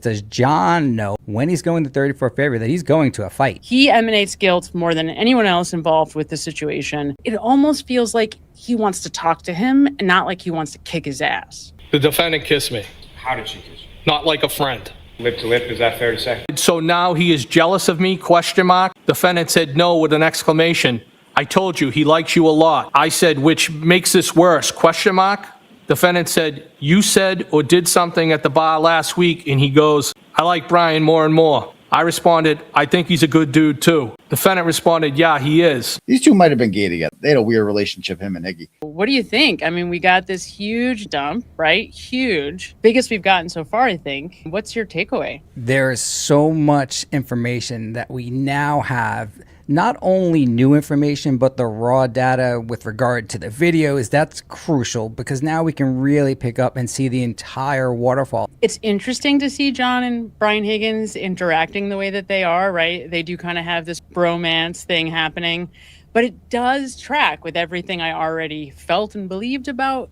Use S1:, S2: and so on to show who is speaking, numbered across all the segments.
S1: Does John know when he's going to 34 favor that he's going to a fight?
S2: He emanates guilt more than anyone else involved with the situation. It almost feels like he wants to talk to him and not like he wants to kick his ass.
S3: The defendant kissed me.
S4: How did she kiss you?
S3: Not like a friend.
S4: Lip to lip, is that fair to say?
S3: So now he is jealous of me, question mark. Defendant said no with an exclamation. I told you, he likes you a lot. I said, which makes this worse, question mark. Defendant said, you said or did something at the bar last week, and he goes, I like Brian more and more. I responded, I think he's a good dude too. Defendant responded, yeah, he is.
S5: These two might have been gay together. They had a weird relationship, him and Higgy.
S2: What do you think? I mean, we got this huge dump, right? Huge. Biggest we've gotten so far, I think. What's your takeaway?
S1: There is so much information that we now have. Not only new information, but the raw data with regard to the videos. That's crucial because now we can really pick up and see the entire waterfall.
S2: It's interesting to see John and Brian Higgins interacting the way that they are, right? They do kind of have this bromance thing happening, but it does track with everything I already felt and believed about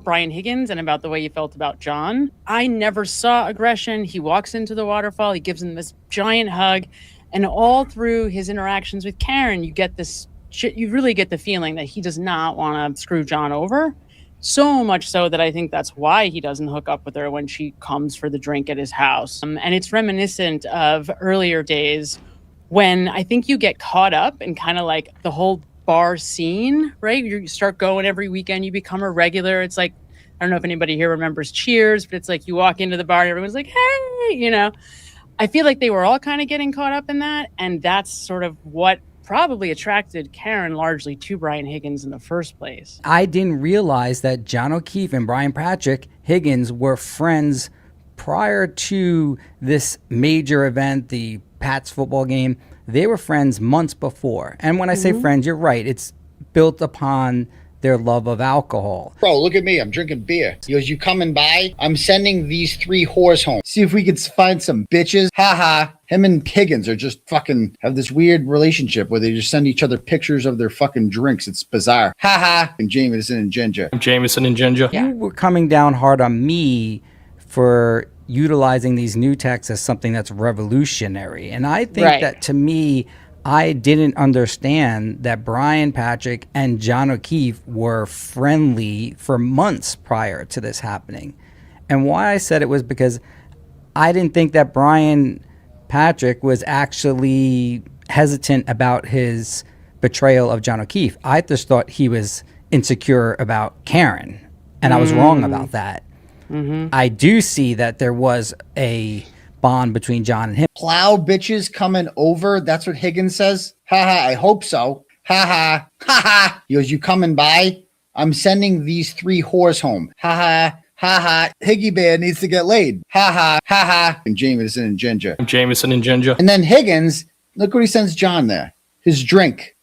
S2: Brian Higgins and about the way he felt about John. I never saw aggression. He walks into the waterfall. He gives him this giant hug. And all through his interactions with Karen, you get this shit. You really get the feeling that he does not want to screw John over. So much so that I think that's why he doesn't hook up with her when she comes for the drink at his house. And it's reminiscent of earlier days when I think you get caught up in kind of like the whole bar scene, right? You start going every weekend, you become a regular. It's like, I don't know if anybody here remembers Cheers, but it's like you walk into the bar and everyone's like, hey, you know. I feel like they were all kind of getting caught up in that, and that's sort of what probably attracted Karen largely to Brian Higgins in the first place.
S1: I didn't realize that John O'Keefe and Brian Patrick Higgins were friends prior to this major event, the Pats football game. They were friends months before. And when I say friends, you're right. It's built upon their love of alcohol.
S5: Bro, look at me. I'm drinking beer. He goes, you coming by? I'm sending these 3 whores home. See if we could find some bitches. Ha. Him and Higgins are just fucking have this weird relationship where they just send each other pictures of their fucking drinks. It's bizarre. Ha. And Jameson and Ginger.
S3: Jameson and Ginger.
S1: You were coming down hard on me for utilizing these new texts as something that's revolutionary. And I think that to me, I didn't understand that Brian Patrick and John O'Keefe were friendly for months prior to this happening. And why I said it was because I didn't think that Brian Patrick was actually hesitant about his betrayal of John O'Keefe. I just thought he was insecure about Karen, and I was wrong about that. I do see that there was a bond between John and him.
S5: Plow bitches coming over. That's what Higgins says. Ha. I hope so. Ha. He goes, you coming by? I'm sending these 3 whores home. Ha. Higgy Bear needs to get laid. Ha. And Jameson and Ginger.
S3: Jameson and Ginger.
S5: And then Higgins, look what he sends John there. His drink.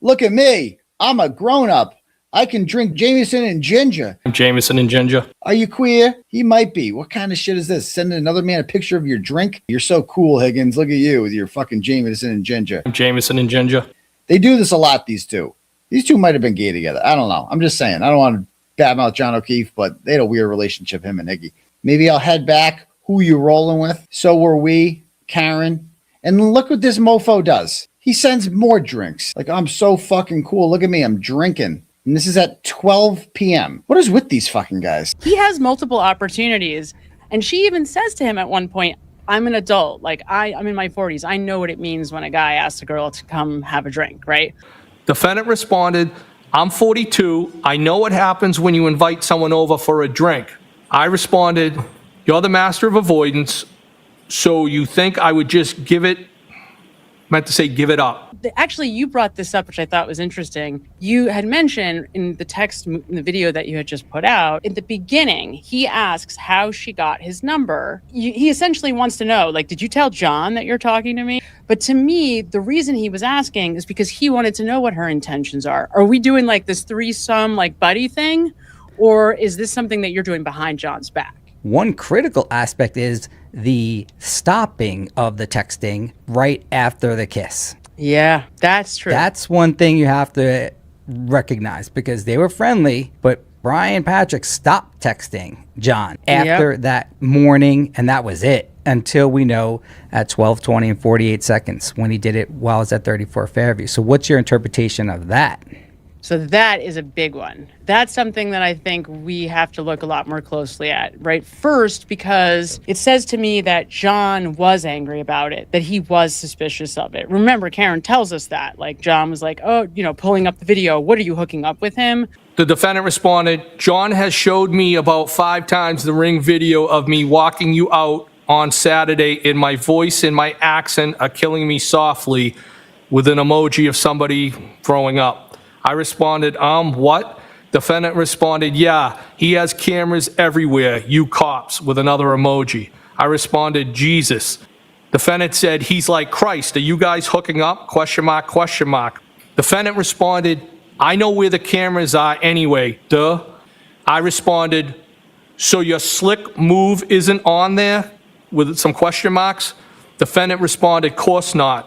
S5: Look at me. I'm a grown up. I can drink Jameson and Ginger.
S3: Jameson and Ginger.
S5: Are you queer? He might be. What kind of shit is this? Sending another man a picture of your drink? You're so cool, Higgins. Look at you with your fucking Jameson and Ginger.
S3: Jameson and Ginger.
S5: They do this a lot, these two. These two might have been gay together. I don't know. I'm just saying. I don't want to badmouth John O'Keefe, but they had a weird relationship, him and Higgy. Maybe I'll head back. Who you rolling with? So were we, Karen. And look what this mofo does. He sends more drinks. Like, I'm so fucking cool. Look at me. I'm drinking. And this is at 12 p.m. What is with these fucking guys?
S2: He has multiple opportunities. And she even says to him at one point, I'm an adult. Like, I'm in my 40s. I know what it means when a guy asks a girl to come have a drink, right?
S3: Defendant responded, I'm 42. I know what happens when you invite someone over for a drink. I responded, you're the master of avoidance. So you think I would just give it up.
S2: Actually, you brought this up, which I thought was interesting. You had mentioned in the text, in the video that you had just put out, in the beginning, he asks how she got his number. He essentially wants to know, like, did you tell John that you're talking to me? But to me, the reason he was asking is because he wanted to know what her intentions are. Are we doing like this threesome, like buddy thing? Or is this something that you're doing behind John's back?
S1: One critical aspect is the stopping of the texting right after the kiss.
S2: Yeah, that's true.
S1: That's one thing you have to recognize because they were friendly, but Brian Patrick stopped texting John after that morning, and that was it. until we know at 12:20 and 48 seconds when he did it while it's at 34 Fairview. So what's your interpretation of that?
S2: So that is a big one. That's something that I think we have to look a lot more closely at, right? First, because it says to me that John was angry about it, that he was suspicious of it. Remember, Karen tells us that. Like, John was like, oh, pulling up the video. What are you hooking up with him?
S3: The defendant responded, John has showed me about 5 times the ring video of me walking you out on Saturday, and my voice and my accent are killing me softly, with an emoji of somebody throwing up. I responded, what? Defendant responded, yeah, he has cameras everywhere, you cops, with another emoji. I responded, Jesus. Defendant said, he's like Christ. Are you guys hooking up? Question mark, question mark. Defendant responded, I know where the cameras are anyway, duh. I responded, so your slick move isn't on there? With some question marks. Defendant responded, course not.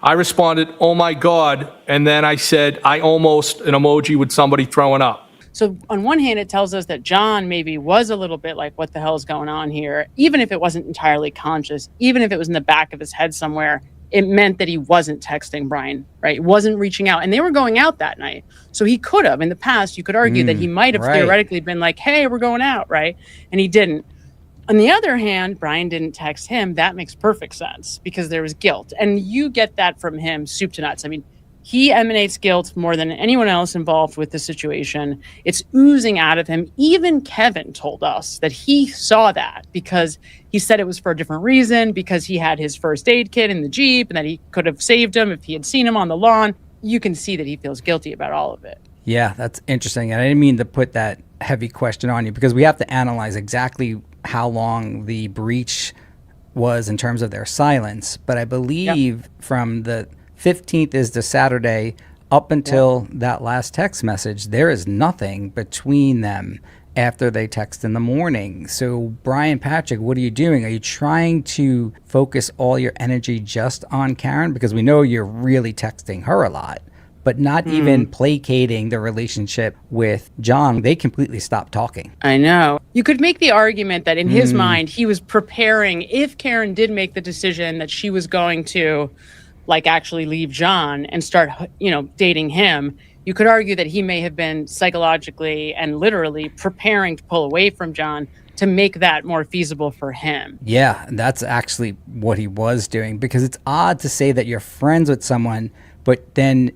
S3: I responded, oh my God, and then I said, I almost, an emoji with somebody throwing up.
S2: So on one hand, it tells us that John maybe was a little bit like, what the hell is going on here? Even if it wasn't entirely conscious, even if it was in the back of his head somewhere, it meant that he wasn't texting Brian, right? He wasn't reaching out. And they were going out that night. So he could have, in the past, you could argue that he might have theoretically been like, hey, we're going out, right? And he didn't. On the other hand, Brian didn't text him. That makes perfect sense because there was guilt. And you get that from him, soup to nuts. I mean, he emanates guilt more than anyone else involved with the situation. It's oozing out of him. Even Kevin told us that he saw that because he said it was for a different reason, because he had his first aid kit in the Jeep and that he could have saved him if he had seen him on the lawn. You can see that he feels guilty about all of it.
S1: Yeah, that's interesting. And I didn't mean to put that heavy question on you because we have to analyze exactly how long the breach was in terms of their silence. But I believe from the 15th is the Saturday up until that last text message, there is nothing between them after they text in the morning. So Brian Patrick, what are you doing? Are you trying to focus all your energy just on Karen? Because we know you're really texting her a lot, but not even placating the relationship with John. They completely stopped talking.
S2: I know. You could make the argument that in his mind, he was preparing, if Karen did make the decision that she was going to actually leave John and start, dating him, you could argue that he may have been psychologically and literally preparing to pull away from John to make that more feasible for him.
S1: Yeah, that's actually what he was doing, because it's odd to say that you're friends with someone, but then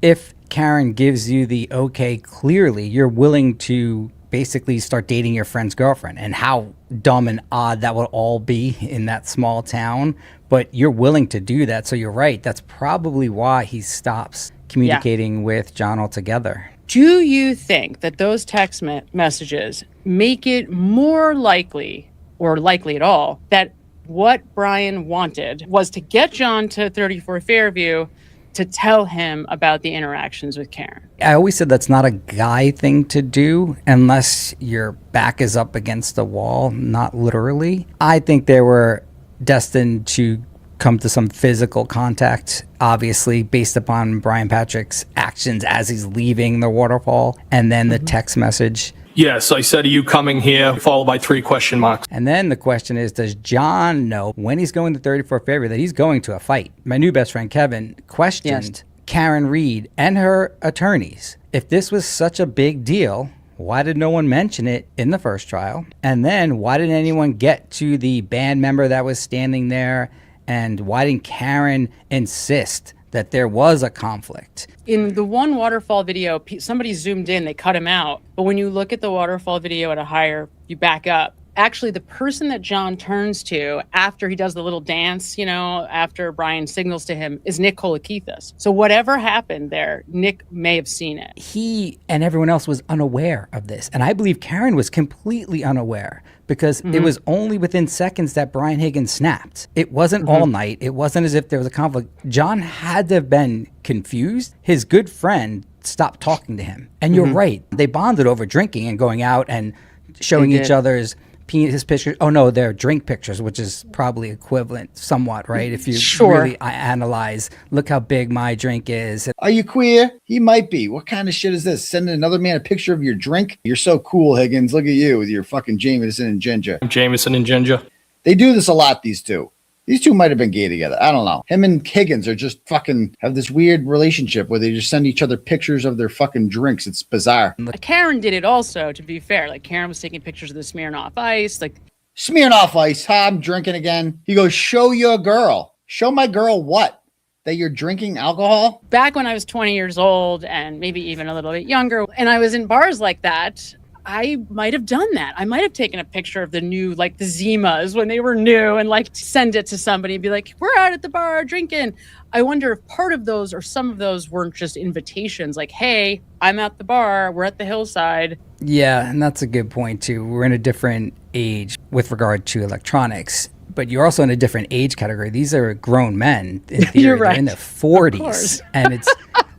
S1: if Karen gives you the okay clearly, you're willing to basically start dating your friend's girlfriend. And how dumb and odd that would all be in that small town. But you're willing to do that. So you're right. That's probably why he stops communicating with John altogether.
S2: Do you think that those text messages make it more likely, or likely at all, that what Brian wanted was to get John to 34 Fairview to tell him about the interactions with Karen?
S1: I always said that's not a guy thing to do unless your back is up against the wall, not literally. I think they were destined to come to some physical contact, obviously, based upon Brian Patrick's actions as he's leaving the waterfall, and then the text message.
S3: Yes, I said, are you coming here? Followed by 3 question marks.
S1: And then the question is, does John know when he's going to 34 Fairview that he's going to a fight? My new best friend, Kevin, questioned Karen Reed and her attorneys. If this was such a big deal, why did no one mention it in the first trial? And then why didn't anyone get to the band member that was standing there? And why didn't Karen insist that there was a conflict?
S2: In the one Waterfall video, somebody zoomed in, they cut him out. But when you look at the Waterfall video at a higher, you back up. Actually, the person that John turns to after he does the little dance, after Brian signals to him, is Nick Kolakithis. So whatever happened there, Nick may have seen it.
S1: He and everyone else was unaware of this. And I believe Karen was completely unaware, because it was only within seconds that Brian Higgins snapped. It wasn't all night. It wasn't as if there was a conflict. John had to have been confused. His good friend stopped talking to him. And you're right. They bonded over drinking and going out and showing each other's penis pictures. Oh no, they're drink pictures, which is probably equivalent somewhat, right? If you really analyze, look how big my drink is.
S5: Are you queer? He might be. What kind of shit is this? Sending another man a picture of your drink? You're so cool, Higgins. Look at you with your fucking Jameson and ginger.
S3: Jameson and ginger.
S5: They do this a lot, these two. These two might have been gay together. I don't know. Him and Higgins are just fucking have this weird relationship where they just send each other pictures of their fucking drinks. It's bizarre.
S2: Karen did it also, to be fair. Like, Karen was taking pictures of the Smirnoff Ice. Like,
S5: Smirnoff Ice. Ha, I'm drinking again. He goes, show your girl. Show my girl what? That you're drinking alcohol?
S2: back when I was 20 years old and maybe even a little bit younger, and I was in bars like that, I might have done that. I might have taken a picture of the new, like the Zimas when they were new and like send it to somebody and be like, we're out at the bar drinking. I wonder if part of those or some of those weren't just invitations like, hey, I'm at the bar, we're at the hillside.
S1: Yeah, and that's a good point too. We're in a different age with regard to electronics, but you're also in a different age category. These are grown men in theory.
S2: You're right.
S1: They're in their 40s. And it's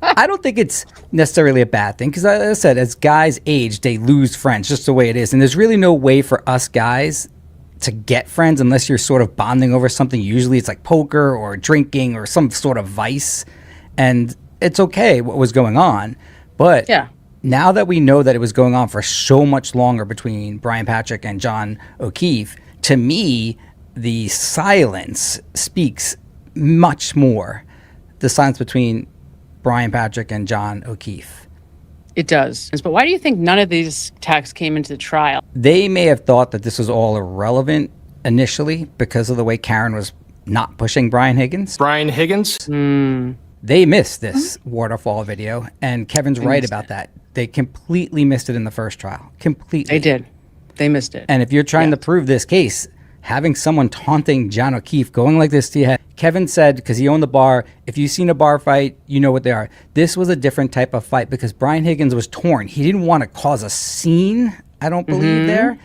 S1: I don't think it's necessarily a bad thing because, as I said, as guys age, they lose friends, just the way it is. And there's really no way for us guys to get friends unless you're sort of bonding over something. Usually it's like poker or drinking or some sort of vice. And it's okay what was going on. But
S2: Yeah.
S1: now that we know that it was going on for so much longer between Brian Patrick and John O'Keefe, to me, the silence speaks much more. The silence between Brian Patrick and John O'Keefe.
S2: It does. But why do you think none of these texts came into the trial?
S1: They may have thought that this was all irrelevant initially because of the way Karen was not pushing Brian Higgins.
S3: Brian Higgins?
S1: They missed this Waterfall video, and Kevin's right about that. They completely missed it in the first trial. Completely.
S2: They did. They missed it.
S1: And if you're trying to prove this case, having someone taunting John O'Keefe, going like this to your head. Kevin said, because he owned the bar, if you've seen a bar fight, you know what they are. This was a different type of fight because Brian Higgins was torn. He didn't want to cause a scene, I don't believe there.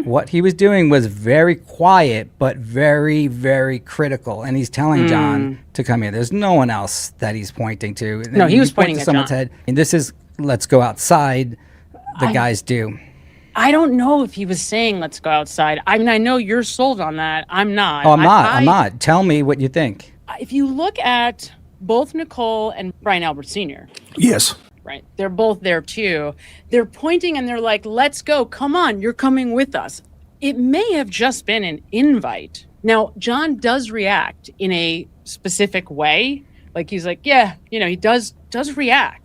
S1: What he was doing was very quiet, but very, very critical. And he's telling John to come here. There's no one else that he's pointing to.
S2: No, he was
S1: You point
S2: pointing
S1: to
S2: at
S1: someone's
S2: John.
S1: head. And this is, let's go outside. The guys do.
S2: I don't know if he was saying, let's go outside. I mean, I know you're sold on that. I'm not.
S1: Oh, I'm not. Tell me what you think.
S2: If you look at both Nicole and Brian Albert Sr.,
S3: Yes.
S2: right, they're both there too. They're pointing and they're like, let's go. Come on, you're coming with us. It may have just been an invite. Now, John does react in a specific way. Like he's like, yeah, you know, he does react.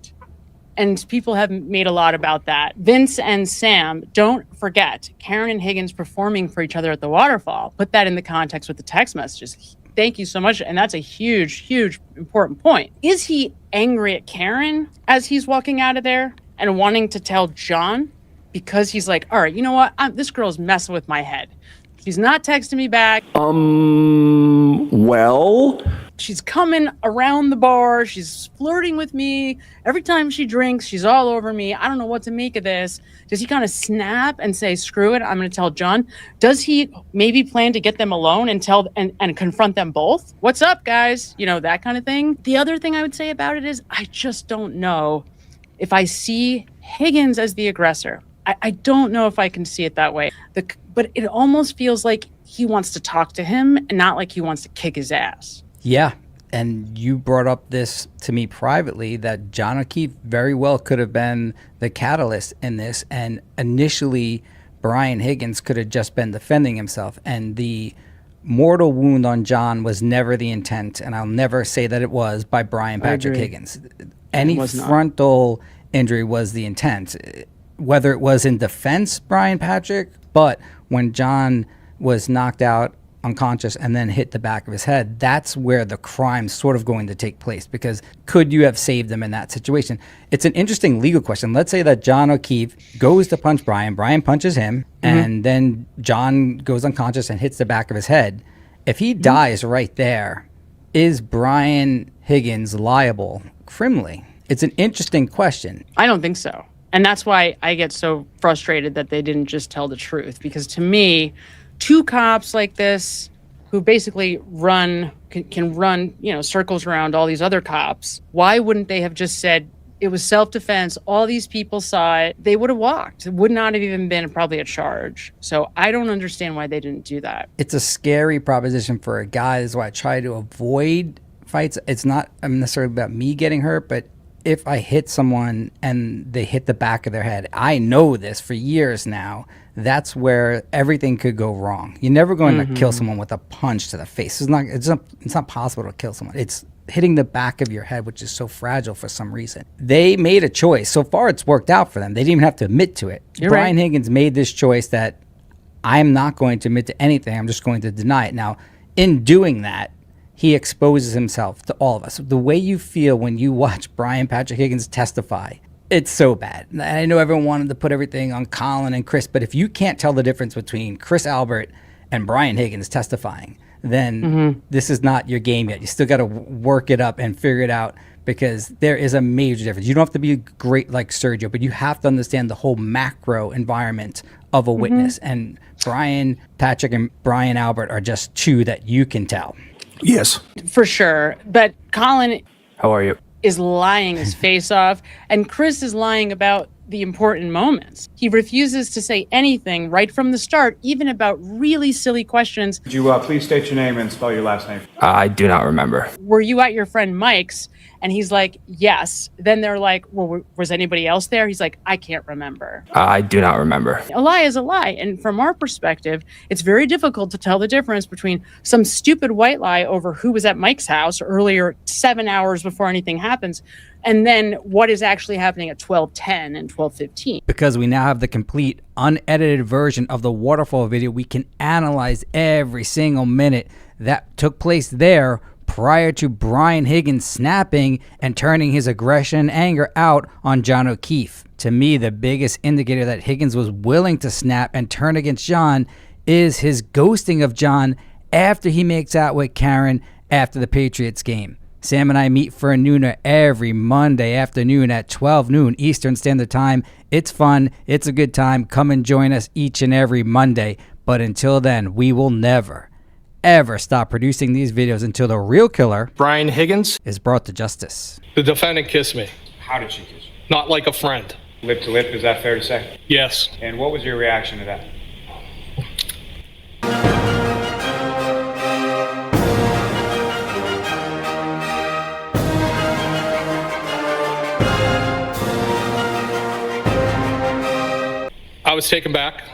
S2: And people have made a lot about that. Vince and Sam, don't forget, Karen and Higgins performing for each other at the Waterfall. Put that in the context with the text messages. Thank you so much. And that's a huge, huge, important point. Is he angry at Karen as he's walking out of there and wanting to tell John? Because he's like, all right, you know what? This girl's messing with my head. She's not texting me back.
S6: Well,
S2: She's coming around the bar. She's flirting with me. Every time she drinks, she's all over me. I don't know what to make of this. Does he kind of snap and say, screw it, I'm going to tell John? Does he maybe plan to get them alone and tell and confront them both? What's up, guys? You know, that kind of thing. The other thing I would say about it is I just don't know if I see Higgins as the aggressor. I don't know if I can see it that way. But it almost feels like he wants to talk to him and not like he wants to kick his ass.
S1: Yeah. And you brought up this to me privately that John O'Keefe very well could have been the catalyst in this. And initially, Brian Higgins could have just been defending himself. And the mortal wound on John was never the intent. And I'll never say that it was by Brian Patrick Higgins. Any frontal injury was the intent. Whether it was in defense, Brian Patrick, but when John was knocked out unconscious and then hit the back of his head, that's where the crime's sort of going to take place, because could you have saved him in that situation? It's an interesting legal question. Let's say that John O'Keefe goes to punch Brian punches him, and then John goes unconscious and hits the back of his head. If he dies right there, is Brian Higgins liable criminally? It's an interesting question.
S2: I don't think so. And that's why I get so frustrated that they didn't just tell the truth. Because to me, two cops like this who basically can run, you know, circles around all these other cops, why wouldn't they have just said it was self-defense? All these people saw it. They would have walked. It would not have even been probably a charge. So I don't understand why they didn't do that.
S1: It's a scary proposition for a guy. That's why I try to avoid fights. It's not necessarily about me getting hurt, but if I hit someone and they hit the back of their head, I know this for years now, that's where everything could go wrong. You're never going to kill someone with a punch to the face. It's not possible to kill someone. It's hitting the back of your head, which is so fragile for some reason. They made a choice. So far, it's worked out for them. They didn't even have to admit to it. Brian Higgins made this choice that I'm not going to admit to anything. I'm just going to deny it. Now, in doing that, he exposes himself to all of us. The way you feel when you watch Brian Patrick Higgins testify, it's so bad. I know everyone wanted to put everything on Colin and Chris, but if you can't tell the difference between Chris Albert and Brian Higgins testifying, then this is not your game yet. You still got to work it up and figure it out, because there is a major difference. You don't have to be great like Sergio, but you have to understand the whole macro environment of a witness. And Brian Patrick and Brian Albert are just two that you can tell.
S3: Yes.
S2: For sure. But Colin
S3: How are you?
S2: is lying his face off, and Chris is lying about the important moments. He refuses to say anything right from the start, even about really silly questions.
S4: Could you please state your name and spell your last name?
S6: I do not remember.
S2: Were you at your friend Mike's? And he's like, yes. Then they're like, well, was anybody else there? He's like, I can't remember.
S6: I do not remember.
S2: A lie is a lie. And from our perspective, it's very difficult to tell the difference between some stupid white lie over who was at Mike's house earlier 7 hours before anything happens, and then what is actually happening at 12:10 and 12:15.
S1: Because we now have the complete unedited version of the Waterfall video, we can analyze every single minute that took place there prior to Brian Higgins snapping and turning his aggression and anger out on John O'Keefe. To me, the biggest indicator that Higgins was willing to snap and turn against John is his ghosting of John after he makes out with Karen after the Patriots game. Sam and I meet for a nooner every Monday afternoon at 12 noon Eastern Standard Time. It's fun. It's a good time. Come and join us each and every Monday. But until then, we will never, ever stop producing these videos until the real killer,
S3: Brian Higgins,
S1: is brought to justice.
S3: the defendant kissed me.
S4: How did she kiss you?
S3: Not like a friend.
S4: Lip to lip, is that fair to say?
S3: Yes.
S4: And what was your reaction to that?
S3: I was taken back.